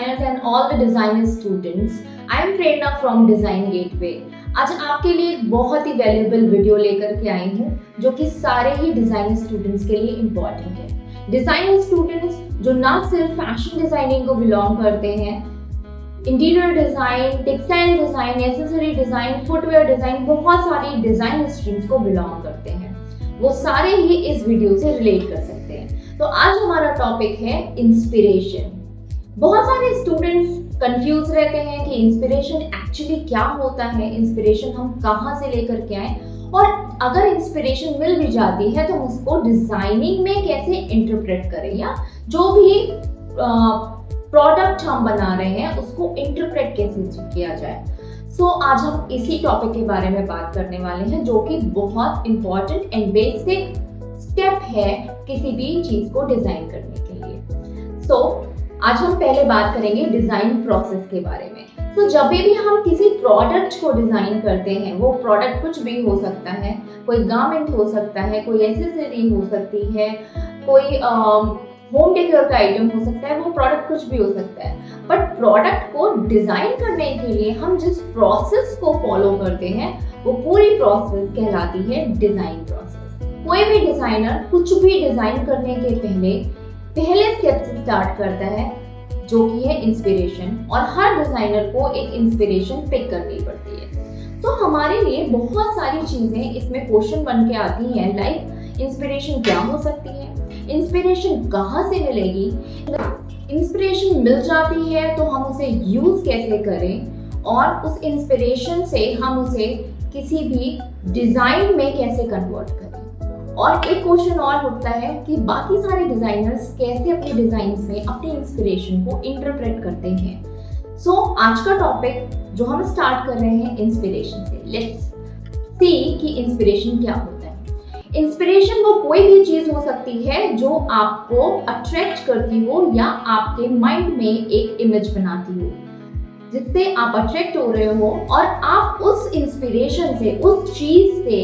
designers and all the designer students. I am Prerna from Design Gateway. आज आपके लिए एक बहुत ही वैल्यूएबल वीडियो लेकर के आई हूँ जो कि सारे ही डिजाइनर स्टूडेंट्स के लिए इम्पोर्टेंट है। डिजाइनर स्टूडेंट्स जो ना सिर्फ फैशन डिजाइनिंग को बिलोंग करते हैं, interior design, textile design, accessory design, footwear design, बहुत सारी डिजाइन स्ट्रीम्स को बिलोंग करते हैं, वो सारे ही इस वीडियो से रिलेट कर सकते हैं। तो आज हमारा टॉपिक है इंस्पिरेशन। बहुत सारे स्टूडेंट्स कंफ्यूज रहते हैं कि इंस्पिरेशन एक्चुअली क्या होता है, इंस्पिरेशन हम कहाँ से लेकर के आए, और अगर इंस्पिरेशन मिल भी जाती है तो हम उसको डिजाइनिंग में कैसे इंटरप्रेट करें, या जो भी प्रोडक्ट हम बना रहे हैं उसको इंटरप्रेट कैसे किया जाए। आज हम इसी टॉपिक के बारे में बात करने वाले हैं जो कि बहुत इंपॉर्टेंट एंड बेसिक स्टेप है किसी भी चीज को डिजाइन करने के लिए। आज हम पहले बात करेंगे डिजाइन प्रोसेस के बारे में। जब भी हम किसी प्रोडक्ट को डिजाइन करते हैं, वो प्रोडक्ट कुछ भी हो सकता है, कोई गारमेंट हो सकता है, कोई एक्सेसरी हो सकती है, कोई होम डेकोर का आइटम हो सकता है, वो प्रोडक्ट कुछ भी हो सकता है। बट प्रोडक्ट को डिजाइन करने के लिए हम जिस प्रोसेस को फॉलो करते हैं वो पूरी प्रोसेस कहलाती है डिजाइन प्रोसेस। कोई भी डिजाइनर कुछ भी डिजाइन करने के पहले स्टेप से स्टार्ट करता है जो कि है इंस्पिरेशन, और हर डिजाइनर को एक इंस्पिरेशन पिक करनी पड़ती है। तो हमारे लिए बहुत सारी चीजें इसमें क्वेश्चन बन के आती हैं, लाइक इंस्पिरेशन क्या हो सकती है, इंस्पिरेशन कहाँ से मिलेगी, इंस्पिरेशन मिल जाती है तो हम उसे यूज कैसे करें, और उस इंस्पिरेशन से हम उसे किसी भी डिजाइन में कैसे कन्वर्ट करें। और एक क्वेश्चन और उठता है कि बाकी सारे डिजाइनर्स कैसे अपने डिजाइन्स में अपनी इंस्पिरेशन को इंटरप्रेट करते हैं। आज का टॉपिक जो हम स्टार्ट कर रहे हैं इंस्पिरेशन से। लेट्स सी कि इंस्पिरेशन क्या होता है। इंस्पिरेशन वो कोई भी चीज हो सकती है जो आपको अट्रैक्ट करती हो या आपके माइंड में एक इमेज बनाती हो जिससे आप अट्रैक्ट हो रहे हो, और आप उस इंस्पिरेशन से, उस चीज से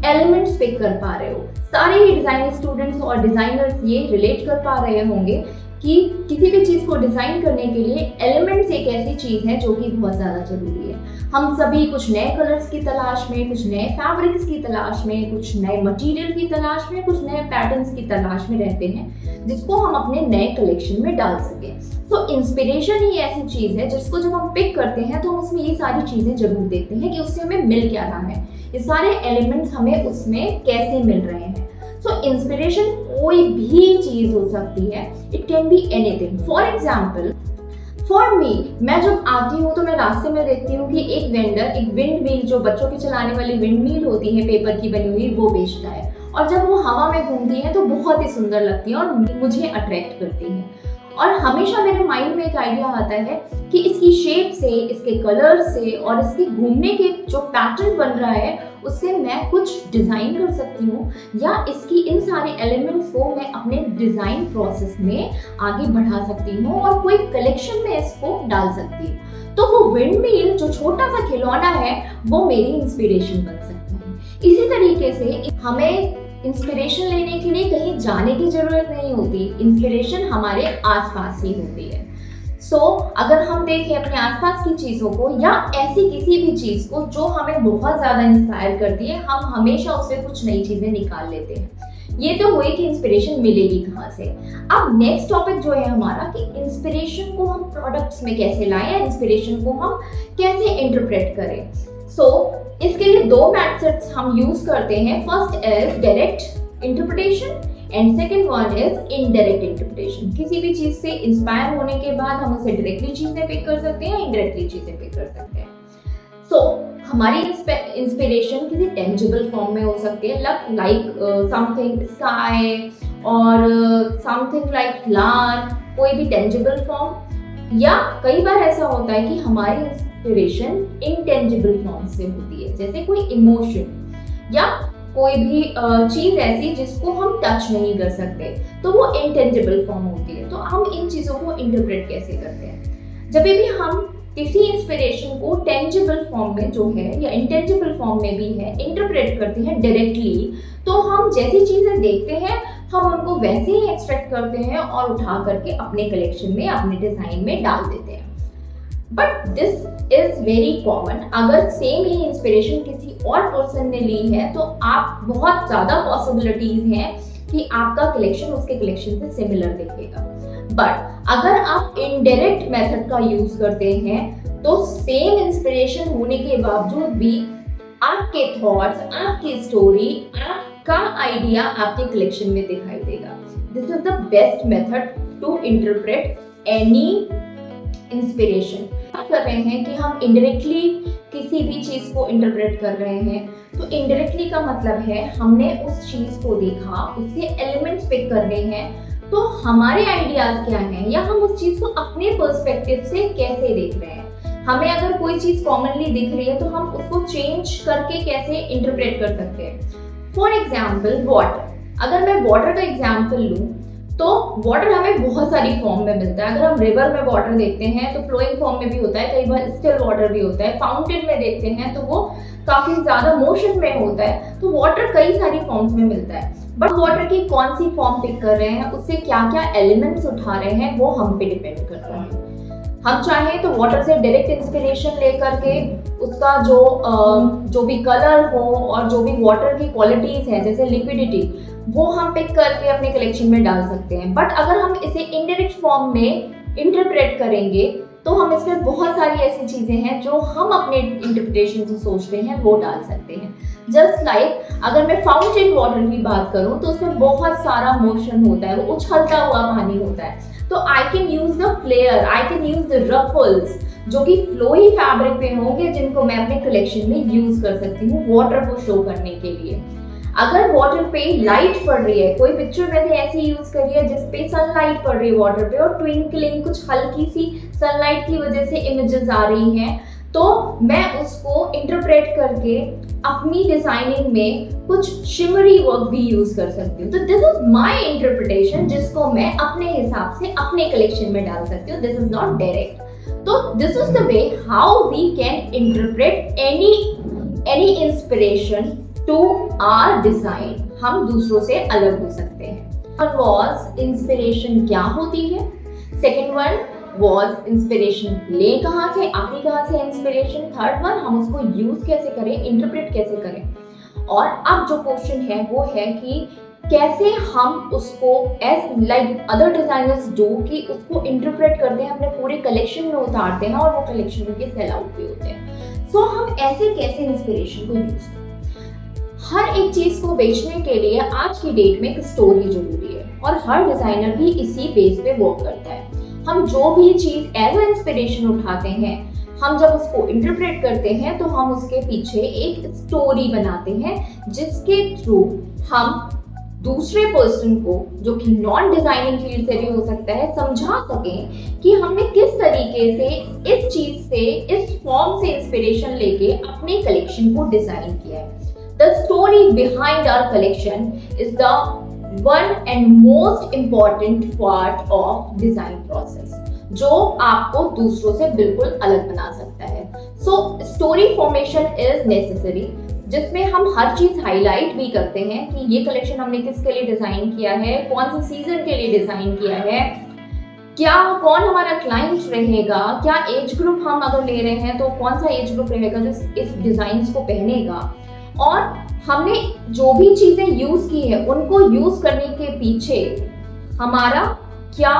एलिमेंट्स पिक कर पा रहे हो। सारे ही डिजाइनिंग स्टूडेंट्स और डिजाइनर्स ये रिलेट कर पा रहे होंगे कि किसी भी चीज को डिजाइन करने के लिए एलिमेंट्स एक ऐसी चीज है जो कि बहुत ज्यादा जरूरी है। हम सभी कुछ नए कलर्स की तलाश में, कुछ नए फैब्रिक्स की तलाश में, कुछ नए मटेरियल की तलाश में, कुछ नए पैटर्न्स की तलाश में रहते हैं जिसको हम अपने नए कलेक्शन में डाल सकें। इंस्पिरेशन ही ऐसी चीज है जिसको जब हम पिक करते हैं तो हम उसमें ये सारी चीजें जरूर देखते हैं कि उससे हमें मिल क्या रहा है, ये सारे एलिमेंट्स हमें उसमें कैसे मिल रहे हैं। इंस्पिरेशन कोई भी चीज हो सकती है, it can be anything. For example, for me, मैं जब आती हूँ तो मैं रास्ते में देखती हूँ कि एक वेंडर एक विंड मिल, जो बच्चों की चलाने वाली विंड मिल होती है पेपर की बनी हुई, वो बेचता है, और जब वो हवा में घूमती है तो बहुत ही सुंदर लगती है और मुझे अट्रैक्ट करती है। और हमेशा मेरे माइंड में एक आइडिया आता है कि इसकी शेप से, इसके कलर से और इसके घूमने के जो पैटर्न बन रहा है उससे मैं कुछ डिजाइन कर सकती हूँ, या इसकी इन सारे एलिमेंट्स को मैं अपने डिजाइन प्रोसेस में आगे बढ़ा सकती हूँ और कोई कलेक्शन में इसको डाल सकती हूँ। तो वो विंड मिल जो छोटा सा खिलौना है वो मेरी इंस्पिरेशन बन सकता है। इसी तरीके से हमें इंस्पिरेशन लेने के लिए कहीं जाने की जरूरत नहीं होती, इंस्पिरेशन हमारे आसपास ही होती है। अगर हम देखें अपने आसपास की चीजों को या ऐसी किसी भी चीज को जो हमें बहुत ज्यादा इंस्पायर करती है, हम हमेशा उससे कुछ नई चीजें निकाल लेते हैं। ये तो हुई कि इंस्पिरेशन मिलेगी कहाँ से। अब नेक्स्ट टॉपिक जो है हमारा कि इंस्पिरेशन को हम प्रोडक्ट्स में कैसे लाएं, या इंस्पिरेशन को हम कैसे इंटरप्रेट करें। इसके लिए दो मेथड्स हम यूज करते हैं। First is direct interpretation and second one is indirect interpretation. किसी भी चीज से इंस्पायर होने के बाद हम उसे डायरेक्टली चीजें पिक कर सकते हैं, इनडायरेक्टली चीजें पिक कर सकते हैं। हमारी इंस्पिरेशन किसी टेंजिबल फॉर्म में हो सकती है, लाइक समथिंग स्काई और समथिंग लाइक प्लांट, कोई भी टेंजिबल फॉर्म, या कई बार ऐसा होता है कि हमारी इंस्पिरेशन इनटेंजिबल फॉर्म से होती है, जैसे कोई इमोशन या कोई भी चीज ऐसी जिसको हम टच नहीं कर सकते, तो वो इनटेंजिबल फॉर्म होती है। तो हम इन चीजों को इंटरप्रेट कैसे करते हैं। जब भी हम किसी इंस्पिरेशन को टेंजिबल फॉर्म में जो है या इंटेंजिबल फॉर्म में भी है इंटरप्रेट करते हैं डायरेक्टली, तो हम जैसी चीजें देखते हैं हम उनको वैसे ही एक्सट्रैक्ट करते हैं और उठा करके अपने कलेक्शन में, अपने डिजाइन में डाल देते हैं। But this is very common. अगर सेम ही इंस्पिरेशन किसी और पर्सन ने ली है तो आप बहुत ज्यादा पॉसिबिलिटीज हैं कि आपका कलेक्शन उसके कलेक्शन से सिमिलर दिखेगा। बट अगर आप इनडायरेक्ट मेथड का यूज करते हैं तो सेम इंस्पिरेशन होने के बावजूद भी आपके थॉट्स, आपकी स्टोरी, आपका आइडिया आपके कलेक्शन में दिखाई देगा। This is the best method to interpret any inspiration. बात कर रहे हैं कि हम इनडायरेक्टली किसी भी चीज को इंटरप्रेट कर रहे हैं, तो इनडायरेक्टली का मतलब है हमने उस चीज को देखा, उससे एलिमेंट्स पिक करने हैं, तो हमारे आइडियाज क्या हैं या हम उस चीज को अपने पर्सपेक्टिव से कैसे देख रहे हैं। हमें अगर कोई चीज कॉमनली दिख रही है तो हम उसको चेंज करके कैसे इंटरप्रेट कर सकते हैं। फॉर एग्जाम्पल वाटर, अगर मैं वाटर का एग्जाम्पल लूँ तो वाटर हमें बहुत सारी फॉर्म में मिलता है। अगर हम रिवर में वाटर देखते हैं तो फ्लोइंग फॉर्म में भी होता है, कई बार स्टिल वाटर भी होता है। फाउंटेन में देखते हैं तो वो काफी ज्यादा मोशन में होता है। तो वाटर कई सारी फॉर्म्स में मिलता है, बट वाटर की कौन सी फॉर्म पिक कर रहे हैं, उससे क्या क्या एलिमेंट्स उठा रहे हैं, वो हम पे डिपेंड करता है। हम चाहें तो वाटर से डायरेक्ट इंस्पिरेशन लेकर के उसका जो भी कलर हो और जो भी वाटर की क्वालिटीज है जैसे लिक्विडिटी, वो हम पिक करके अपने कलेक्शन में डाल सकते हैं। बट अगर हम इसे इनडायरेक्ट फॉर्म में इंटरप्रेट करेंगे तो हम इसमें बहुत सारी ऐसी चीजें हैं जो हम अपने इंटरप्रिटेशन से सोचते हैं वो डाल सकते हैं। जस्ट लाइक अगर मैं फाउंटेन वाटर की बात करूं तो उसमें बहुत सारा मोशन होता है, वो उछलता हुआ पानी होता है। तो I can use the flair, I can use the ruffles जो कि फ्लोई फैब्रिक पे होंगे, जिनको मैं अपने कलेक्शन में यूज कर सकती हूँ वाटर को शो करने के लिए। अगर वाटर पे लाइट पड़ रही है, कोई पिक्चर मैंने ऐसी यूज करी है जिसपे सनलाइट पड़ रही है वाटर पे और ट्विंकलिंग, कुछ हल्की सी सनलाइट की वजह से इमेजेस आ रही हैं, तो मैं उसको इंटरप्रेट करके अपनी डिजाइनिंग में कुछ शिमरी वर्क भी यूज कर सकती हूँ। तो दिस इज माय इंटरप्रिटेशन जिसको मैं अपने हिसाब से अपने कलेक्शन में डाल सकती हूँ। This is not direct. तो this is the way how we can interpret any inspiration to our design. हम दूसरों से अलग हो सकते हैं। वन वॉज इंस्पिरेशन क्या होती है, सेकेंड वन वॉज इंस्पिरेशन ले कहाँ से, आती कहाँ से इंस्पिरेशन, थर्ड वन हम उसको यूज कैसे करें, इंटरप्रेट कैसे करें। और अब जो क्वेश्चन है वो है कि कैसे हम उसको as like other designers do कि उसको इंटरप्रेट करते हैं, अपने पूरे कलेक्शन में उतारते हैं और वो कलेक्शन उनके सेल आउट भी होते हैं। सो हम ऐसे कैसे इंस्पिरेशन को यूज करें। हर एक चीज को बेचने के लिए आज की डेट में एक स्टोरी जरूरी है और हर डिजाइनर भी इसी बेस पे वर्क करता है। हम जो भी चीज एज अ इंस्पिरेशन उठाते हैं, हम जब उसको इंटरप्रेट करते हैं तो हम उसके पीछे एक स्टोरी बनाते हैं जिसके थ्रू हम दूसरे पर्सन को, जो कि नॉन डिजाइनिंग फील्ड से भी हो सकता है, समझा सकें कि हमने किस तरीके से इस चीज से, इस फॉर्म से इंस्पिरेशन लेके अपने कलेक्शन को डिजाइन किया है। The story behind our collection is the one and most important part of design process, जो आपको दूसरों से बिल्कुल अलग बना सकता है। So story formation is necessary, जिसमें हम हर चीज हाईलाइट भी करते हैं कि ये कलेक्शन हमने किसके लिए डिजाइन किया है, कौन से सीजन के लिए डिजाइन किया है, क्या कौन हमारा क्लाइंट रहेगा, क्या एज ग्रुप हम अगर ले रहे हैं तो कौन सा एज ग्रुप रहेगा जो इस डिजाइन को पहनेगा, और हमने जो भी चीजें यूज की है उनको यूज करने के पीछे हमारा क्या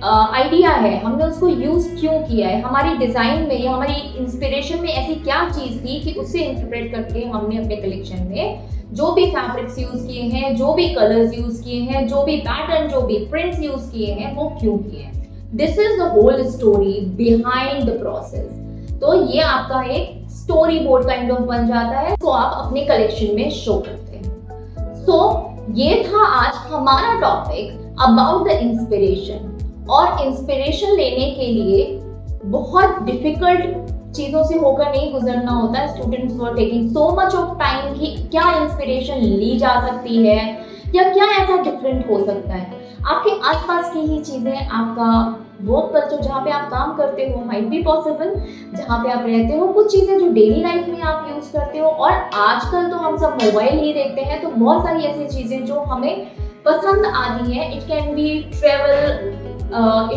आइडिया है, हमने उसको यूज क्यों किया है, हमारी डिजाइन में या हमारी इंस्पिरेशन में ऐसी क्या चीज थी कि उससे इंटरप्रेट करके हमने अपने कलेक्शन में जो भी फैब्रिक्स यूज किए हैं, जो भी कलर्स यूज किए हैं, जो भी पैटर्न, जो भी प्रिंट्स यूज किए हैं, वो क्यों किए हैं। This is the whole story behind the process. तो ये आपका एक स्टोरी बोर्ड काइंड ऑफ बन जाता है, तो आप अपने कलेक्शन में शो करते हैं। सो ये था आज हमारा टॉपिक अबाउट द इंस्पिरेशन। और इंस्पिरेशन लेने के लिए बहुत डिफिकल्ट चीजों से होकर नहीं गुजरना होता है। Students were taking so much of time कि क्या इंस्पिरेशन ली जा सकती है या क्या ऐसा डिफरेंट हो सकता है। आपके आसपास की ही चीज़ें, आपका वर्क कल्चर जहाँ पे आप काम करते हो माइट बी पॉसिबल, जहाँ पे आप रहते हो, कुछ चीज़ें जो डेली लाइफ में आप यूज़ करते हो। और आजकल तो हम सब मोबाइल ही देखते हैं, तो बहुत सारी ऐसी चीज़ें जो हमें पसंद आती हैं। It can be travel,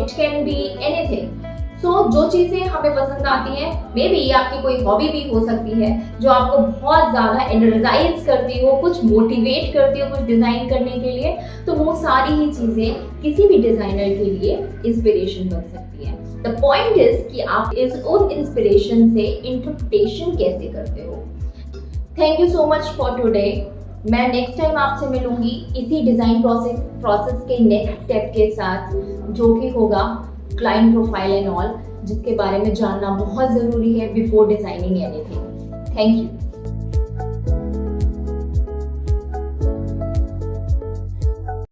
it can be anything. So जो चीज़ें हमें पसंद आती हैं, मे बी आपकी कोई हॉबी भी हो सकती है जो आपको बहुत ज़्यादा एनर्जाइज करती हो, कुछ मोटिवेट करती हो कुछ डिज़ाइन करने के लिए, तो वो सारी ही चीज़ें किसी भी डिज़ाइनर के लिए इंस्पिरेशन बन सकती है। द पॉइंट इज कि आप उन इंस्पिरेशन से इंटरप्रिटेशन कैसे करते हो। Thank you so much for today. मैं नेक्स्ट टाइम आपसे मिलूंगी इसी डिज़ाइन प्रोसेस के नेक्स्ट स्टेप के साथ, जो कि होगा क्लाइंट प्रोफाइल एंड ऑल, जिसके बारे में जानना बहुत ज़रूरी है before designing anything. Thank you.